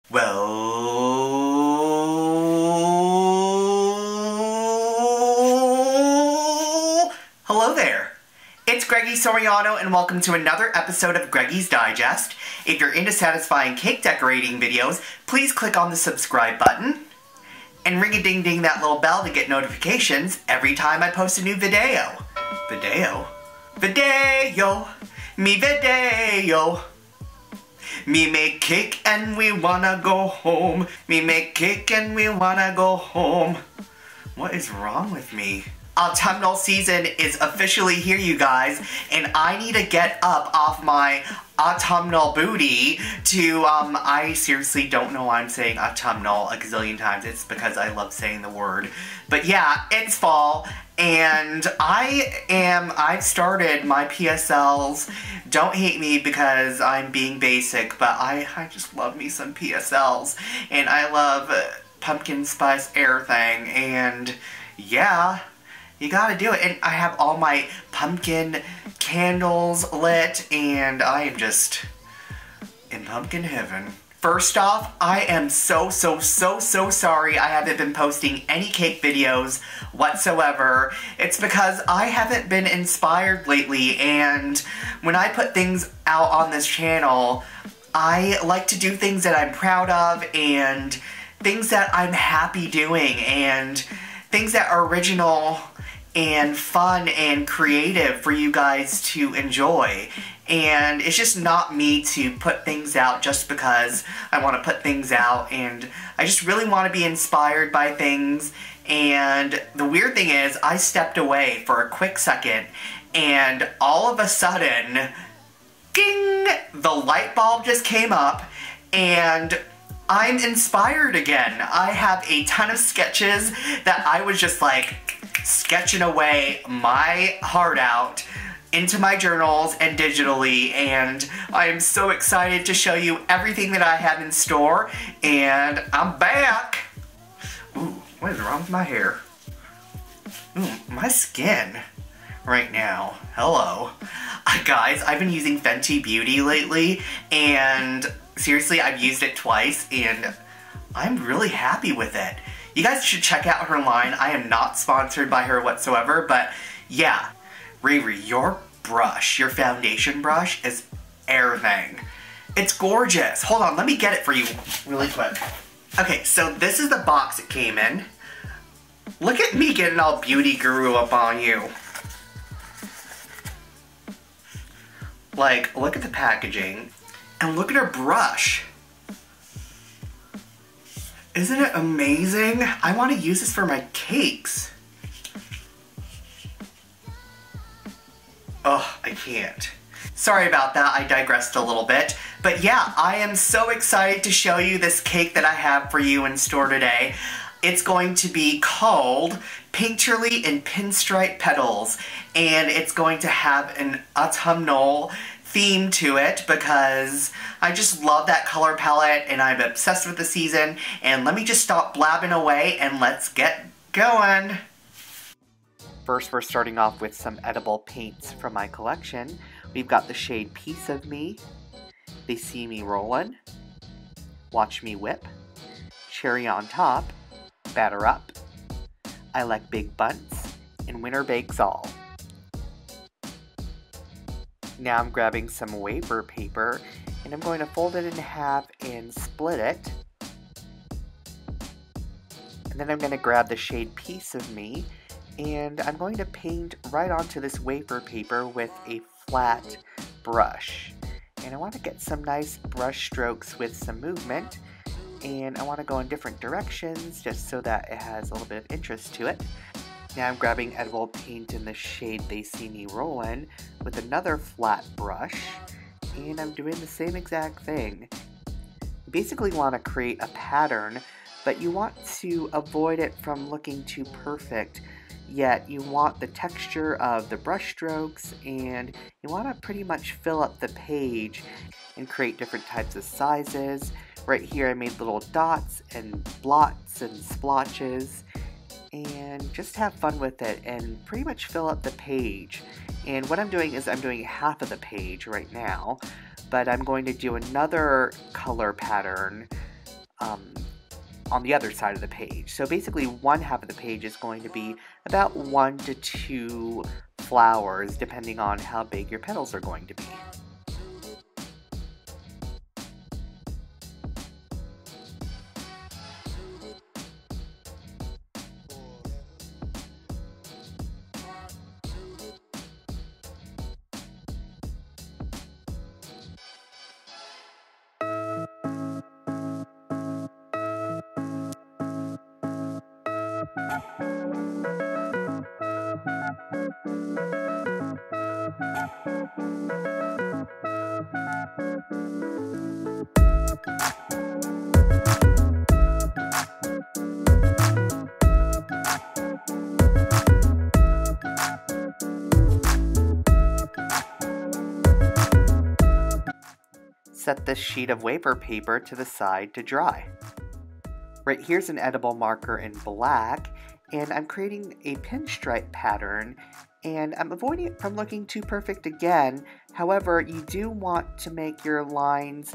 Well, hello there. It's Greggy Soriano and welcome to another episode of Greggy's Digest. If you're into satisfying cake decorating videos, please click on the subscribe button and ring-a-ding-ding that little bell to get notifications every time I post a new video. Video? Me video. Me make cake and we wanna go home. Me make cake and we wanna go home. What is wrong with me? Autumnal season is officially here, you guys, and I need to get up off my autumnal booty to, I seriously don't know why I'm saying autumnal a gazillion times. It's because I love saying the word. But yeah, it's fall, and I've started my PSLs. Don't hate me because I'm being basic, but I just love me some PSLs. And I love pumpkin spice air thing, and yeah, you gotta do it. And I have all my pumpkin candles lit, and I am just in pumpkin heaven. First off, I am so sorry I haven't been posting any cake videos whatsoever. It's because I haven't been inspired lately, and when I put things out on this channel, I like to do things that I'm proud of, and things that I'm happy doing, and things that are original and fun and creative for you guys to enjoy. And it's just not me to put things out just because I want to put things out, and I just really want to be inspired by things. And the weird thing is, I stepped away for a quick second, and all of a sudden, ding, the light bulb just came up, and I'm inspired again. I have a ton of sketches that I was just like sketching away my heart out into my journals and digitally, and I am so excited to show you everything that I have in store, and I'm back. Ooh, what is wrong with my hair? Ooh, my skin right now. Hello. Guys, I've been using Fenty Beauty lately, and seriously, I've used it twice, and I'm really happy with it. You guys should check out her line. I am not sponsored by her whatsoever, but yeah. Riri, your brush, your foundation brush is everything. It's gorgeous. Hold on, let me get it for you really quick. Okay, so this is the box it came in. Look at me getting all beauty guru up on you. Like, look at the packaging, and look at her brush. Isn't it amazing? I want to use this for my cakes. Oh, I can't. Sorry about that, I digressed a little bit. But yeah, I am so excited to show you this cake that I have for you in store today. It's going to be called Pinstripe and Pinstripe Petals, and it's going to have an autumnal theme to it because I just love that color palette and I'm obsessed with the season. And let me just stop blabbing away and let's get going. First, we're starting off with some edible paints from my collection. We've got the shade Piece of Me, They See Me Rollin', Watch Me Whip, Cherry on Top, Batter Up, I Like Big Bunts, and Winner Bakes All. Now I'm grabbing some wafer paper, and I'm going to fold it in half and split it. And then I'm going to grab the shade Piece of Me, and I'm going to paint right onto this wafer paper with a flat brush. And I want to get some nice brush strokes with some movement, and I want to go in different directions just so that it has a little bit of interest to it. Now I'm grabbing edible paint in the shade They See Me Rollin' with another flat brush, and I'm doing the same exact thing. You basically want to create a pattern, but you want to avoid it from looking too perfect, yet you want the texture of the brush strokes, and you want to pretty much fill up the page and create different types of sizes. Right here I made little dots and blots and splotches, and just have fun with it and pretty much fill up the page. And what I'm doing is I'm doing half of the page right now, but I'm going to do another color pattern on the other side of the page. So basically one half of the page is going to be about 1 to 2 flowers, depending on how big your petals are going to be. Set this sheet of wafer paper to the side to dry. Right here's an edible marker in black, and I'm creating a pinstripe pattern, and I'm avoiding it from looking too perfect again. However, you do want to make your lines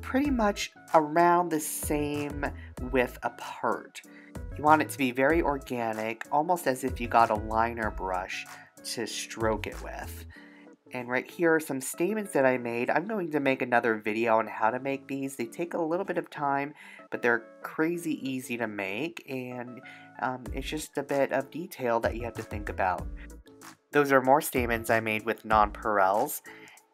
pretty much around the same width apart. You want it to be very organic, almost as if you got a liner brush to stroke it with. And right here are some stamens that I made. I'm going to make another video on how to make these. They take a little bit of time, but they're crazy easy to make, and it's just a bit of detail that you have to think about. Those are more stamens I made with nonpareils,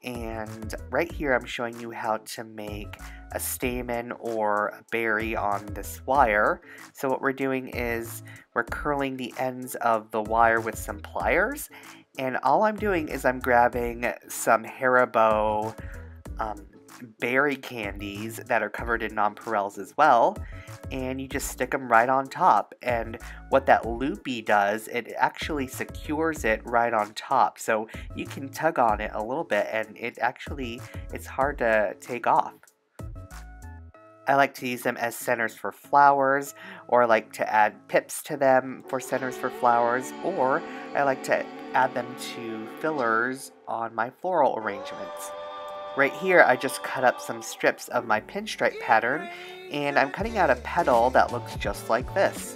and right here I'm showing you how to make a stamen or a berry on this wire. So what we're doing is we're curling the ends of the wire with some pliers, and all I'm doing is I'm grabbing some Haribo berry candies that are covered in nonpareils as well, and you just stick them right on top. And what that loopy does, it actually secures it right on top, so you can tug on it a little bit and it's hard to take off. I like to use them as centers for flowers, or I like to add pips to them for centers for flowers, or I like to add them to fillers on my floral arrangements. Right here I just cut up some strips of my pinstripe pattern, and I'm cutting out a petal that looks just like this.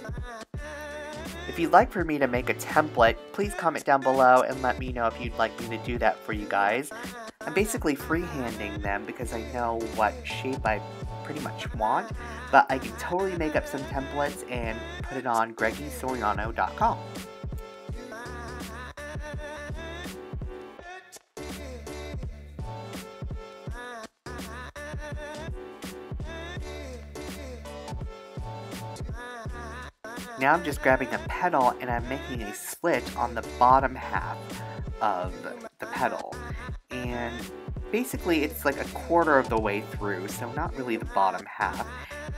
If you'd like for me to make a template, please comment down below and let me know if you'd like me to do that for you guys. I'm basically freehanding them because I know what shape I pretty much want, but I can totally make up some templates and put it on GreggySoriano.com. Now I'm just grabbing a petal and I'm making a slit on the bottom half of the petal. And basically it's like a quarter of the way through, so not really the bottom half.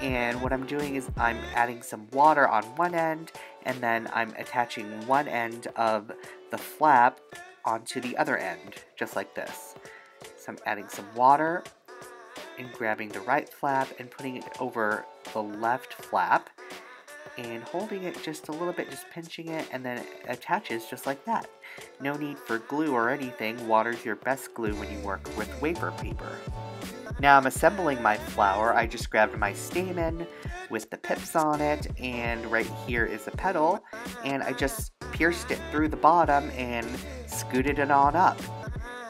And what I'm doing is I'm adding some water on one end, and then I'm attaching one end of the flap onto the other end, just like this. So I'm adding some water and grabbing the right flap and putting it over the left flap, and holding it just a little bit, just pinching it, and then it attaches just like that. No need for glue or anything. Water's your best glue when you work with wafer paper. Now I'm assembling my flower. I just grabbed my stamen with the pips on it, and right here is a petal, and I just pierced it through the bottom and scooted it on up.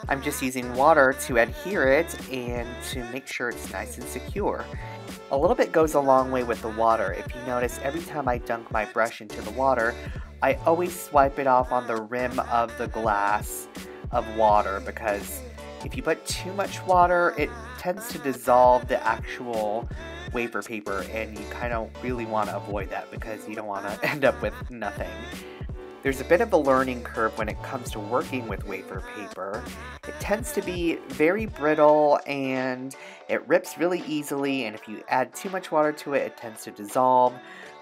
I'm just using water to adhere it and to make sure it's nice and secure. A little bit goes a long way with the water. If you notice, every time I dunk my brush into the water, I always swipe it off on the rim of the glass of water, because if you put too much water, it tends to dissolve the actual wafer paper, and you kind of really want to avoid that because you don't want to end up with nothing. There's a bit of a learning curve when it comes to working with wafer paper. It tends to be very brittle and it rips really easily, and if you add too much water to it, it tends to dissolve.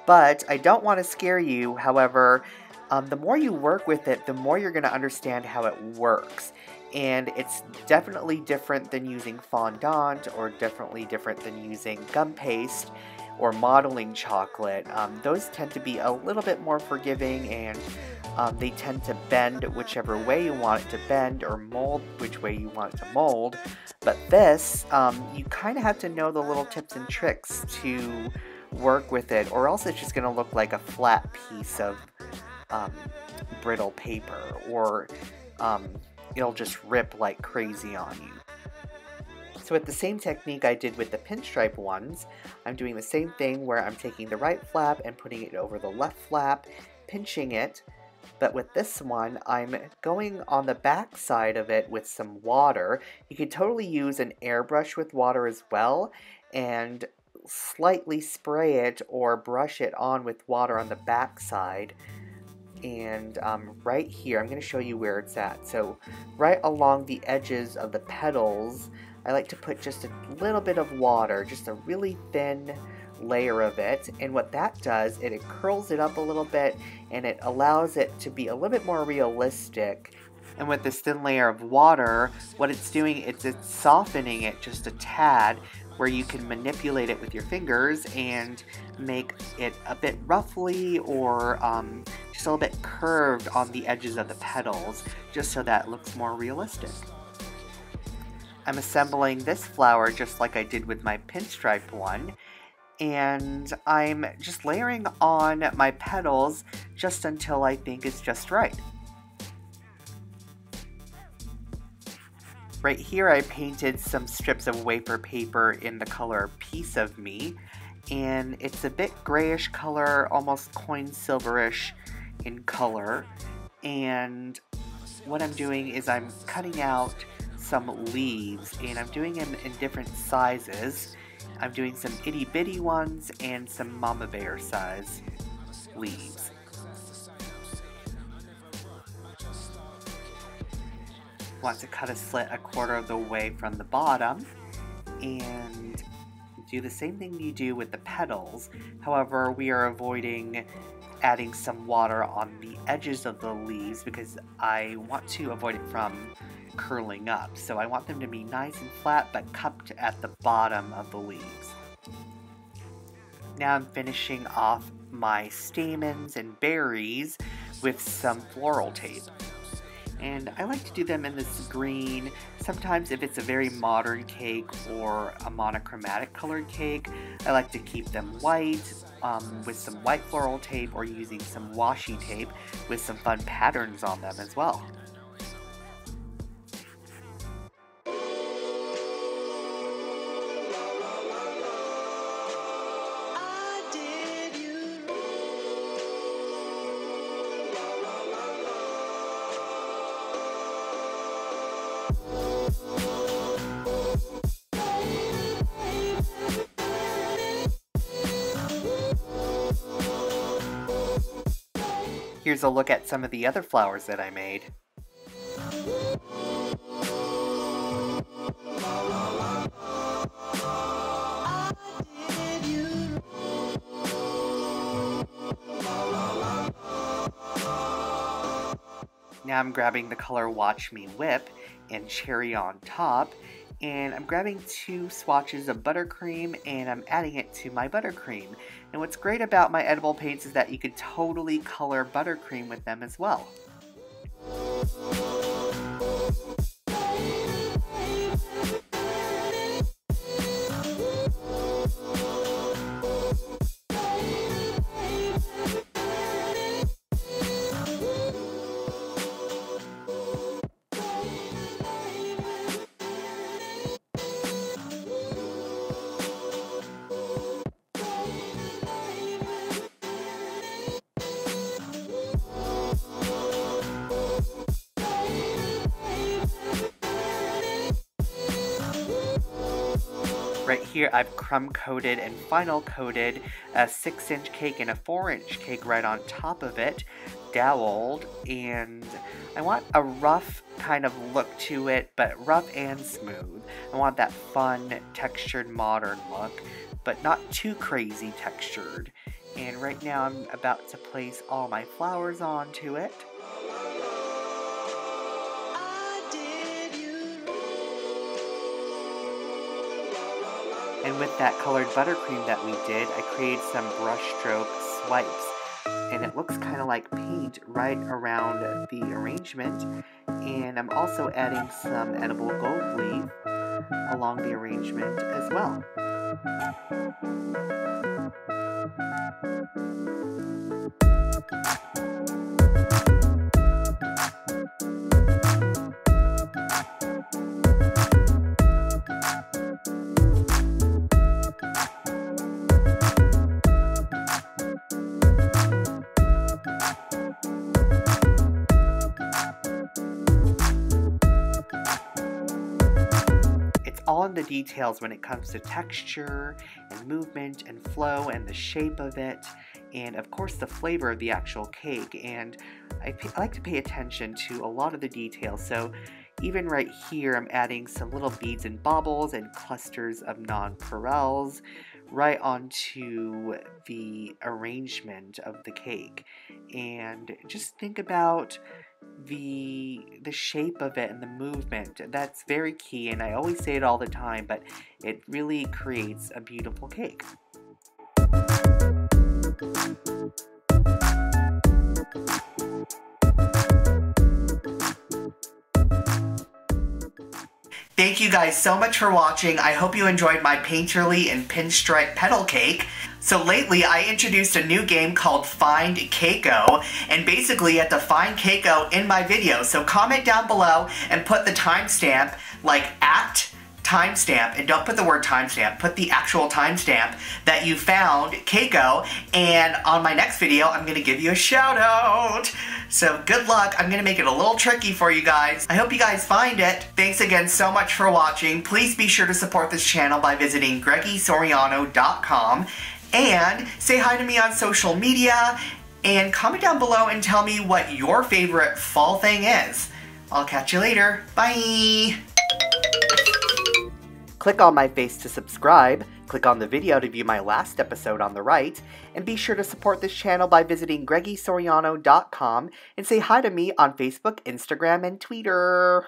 But I don't want to scare you. However, the more you work with it, the more you're going to understand how it works. And it's definitely different than using fondant, or definitely different than using gum paste or modeling chocolate. Those tend to be a little bit more forgiving and They tend to bend whichever way you want it to bend, or mold which way you want it to mold. But this, you kind of have to know the little tips and tricks to work with it, or else it's just going to look like a flat piece of brittle paper, or it'll just rip like crazy on you. So with the same technique I did with the pinstripe ones, I'm doing the same thing where I'm taking the right flap and putting it over the left flap, pinching it, but with this one, I'm going on the back side of it with some water. You could totally use an airbrush with water as well, and slightly spray it or brush it on with water on the back side. And right here, I'm going to show you where it's at. So right along the edges of the petals, I like to put just a little bit of water, just a really thin layer of it, and what that does, it curls it up a little bit, and it allows it to be a little bit more realistic. And with this thin layer of water, what it's doing is it's softening it just a tad, where you can manipulate it with your fingers and make it a bit roughly or just a little bit curved on the edges of the petals, just so that it looks more realistic. I'm assembling this flower just like I did with my pinstripe one, and I'm just layering on my petals just until I think it's just right. Right here I painted some strips of wafer paper in the color Piece of Me, and it's a bit grayish color, almost coin silverish in color, and what I'm doing is I'm cutting out some leaves, and I'm doing them in different sizes. I'm doing some itty bitty ones and some mama bear size leaves. Want to cut a slit a quarter of the way from the bottom and do the same thing you do with the petals. However, we are avoiding adding some water on the edges of the leaves because I want to avoid it from curling up. So I want them to be nice and flat but cupped at the bottom of the leaves. Now I'm finishing off my stamens and berries with some floral tape. And I like to do them in this green. Sometimes if it's a very modern cake or a monochromatic colored cake, I like to keep them white with some white floral tape, or using some washi tape with some fun patterns on them as well. Here's a look at some of the other flowers that I made. Now I'm grabbing the color Watch Me Whip and Cherry on top, and I'm grabbing 2 swatches of buttercream and I'm adding it to my buttercream. And what's great about my edible paints is that you could totally color buttercream with them as well. Right here I've crumb coated and final coated a 6-inch cake and a 4-inch cake right on top of it, doweled, and I want a rough kind of look to it, but rough and smooth. I want that fun, textured, modern look, but not too crazy textured. And right now I'm about to place all my flowers onto it. And with that colored buttercream that we did, I created some brush stroke swipes and it looks kind of like paint right around the arrangement. And I'm also adding some edible gold leaf along the arrangement as well. All in the details when it comes to texture and movement and flow and the shape of it, and of course the flavor of the actual cake. And I like to pay attention to a lot of the details. So even right here, I'm adding some little beads and baubles and clusters of nonpareils right onto the arrangement of the cake. And just think about the shape of it and the movement. That's very key, and I always say it all the time, but it really creates a beautiful cake. Thank you guys so much for watching. I hope you enjoyed my painterly and pinstripe petal cake. So lately I introduced a new game called Find Keiko, and basically you have to find Keiko in my video. So comment down below and put the timestamp, like at timestamp, and don't put the word timestamp, put the actual timestamp that you found Keiko, and on my next video I'm going to give you a shout out. So good luck. I'm going to make it a little tricky for you guys. I hope you guys find it. Thanks again so much for watching. Please be sure to support this channel by visiting GreggySoriano.com and say hi to me on social media and comment down below and tell me what your favorite fall thing is. I'll catch you later. Bye! Click on my face to subscribe, click on the video to view my last episode on the right, and be sure to support this channel by visiting GreggySoriano.com and say hi to me on Facebook, Instagram, and Twitter.